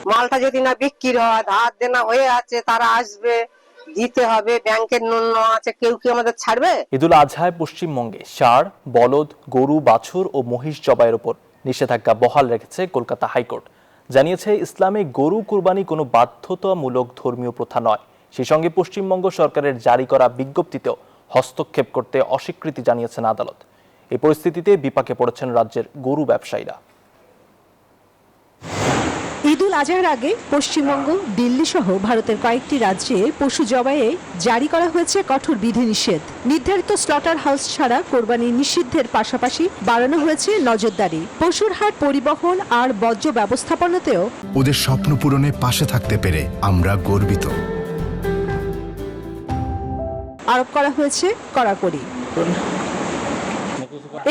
মালটা যদি না বিক্রি হয়, ধার দেনা হয়ে আছে, তারা আসবে, দিতে হবে, ব্যাংকের নুন আছে, কেউ কি আমাদের ছাড়বে? ঈদুল আজহায় পশ্চিমবঙ্গে ষাঁড়, বলদ, গরু, বাছুর ও মহিষ জবাইয়ের উপর নিষেধাজ্ঞা বহাল রেখেছে কলকাতা হাইকোর্ট। জানিয়েছে, ইসলামে গরু কুরবানি কোনো বাধ্যতামূলক ধর্মীয় প্রথা নয়। সেই সঙ্গে পশ্চিমবঙ্গ সরকারের জারি করা বিজ্ঞপ্তিতেও হস্তক্ষেপ করতে অস্বীকৃতি জানিয়েছেন আদালত। এই পরিস্থিতিতে বিপাকে পড়েছেন রাজ্যের গরু ব্যবসায়ীরা। ঈদুল আজহার আগে পশ্চিমবঙ্গ, দিল্লি সহ ভারতের কয়েকটি রাজ্যে পশু জবাইয়ে জারি করা হয়েছে কঠোর বিধিনিষেধ। নির্ধারিত স্লটার হাউস ছাড়া কোরবানি নিষিদ্ধের পাশাপাশি বাড়ানো হয়েছে নজরদারি। পশুর হাট, পরিবহন আর বর্জ্য ব্যবস্থাপনাতেও ওদের স্বপ্ন পূরণে পাশে থাকতে পেরে আমরা গর্বিত। আরোপ করা হয়েছে কড়াকড়ি।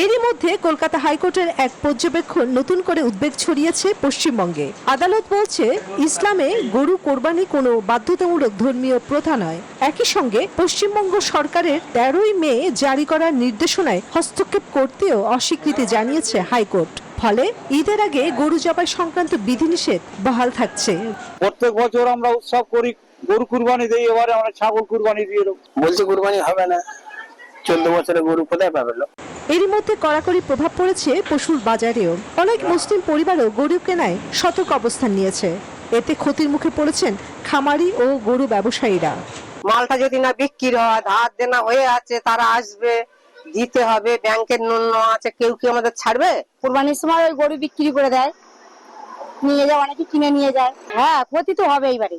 এরই মধ্যে কলকাতা হাইকোর্টের এক পর্যবেক্ষণ নতুন করে উদ্বেগ ছড়িয়েছে পশ্চিমবঙ্গে। আদালত বলছে, ইসলামে গরু কোরবানি কোনো বাধ্যতামূলক ধর্মীয় প্রথা নয়। একই সঙ্গে পশ্চিমবঙ্গ সরকারের 13ই মে জারি করা নির্দেশনায় হস্তক্ষেপ করতেও অস্বীকৃতি জানিয়েছে হাইকোর্ট। ফলে ঈদের আগে গরু জবাই সংক্রান্ত বিধিনিষেধ বহাল থাকছে। প্রত্যেক বছর আমরা উৎসব করি, গরু কুরবানি দিই, এবারে আমরা ছাগল কুরবানি দিয়ে দেবো। বলছে কুরবানি হবে না, 14 বছরের গরু কোথায় পাবে? এরই মধ্যে কড়াকড়ি প্রভাব পড়েছে পশুর বাজারেও। অনেক মুসলিম পরিবারও গরু কেনায় সতর্ক অবস্থান নিয়েছে। এতে ক্ষতির মুখে পড়েছেন খামারি ও গরু ব্যবসায়ীরা। মালটা যদি না বিক্রি হয়, ধার দেনা হয়ে আছে, তারা আসবে, দিতে হবে, ব্যাংকের নুন আছে, কেউ কি আমাদের ছাড়বে? কুরবানির সময় ওই গরু বিক্রি করে দেয়, নিয়ে যায়, অনেকে কিনে নিয়ে যায়। হ্যাঁ, ক্ষতি তো হবে এইবারে।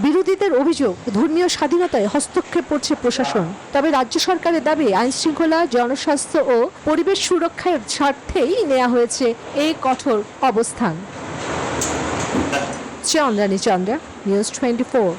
বিরোধীদের অভিযোগ, ধর্মীয় স্বাধীনতায় হস্তক্ষেপ করছে প্রশাসন। তবে রাজ্য সরকারের দাবি, আইন শৃঙ্খলা, জনস্বাস্থ্য ও পরিবেশ সুরক্ষার স্বার্থেই নেওয়া হয়েছে এই কঠোর অবস্থান। চন্দ্রানী চন্দ্রা, নিউজ 24।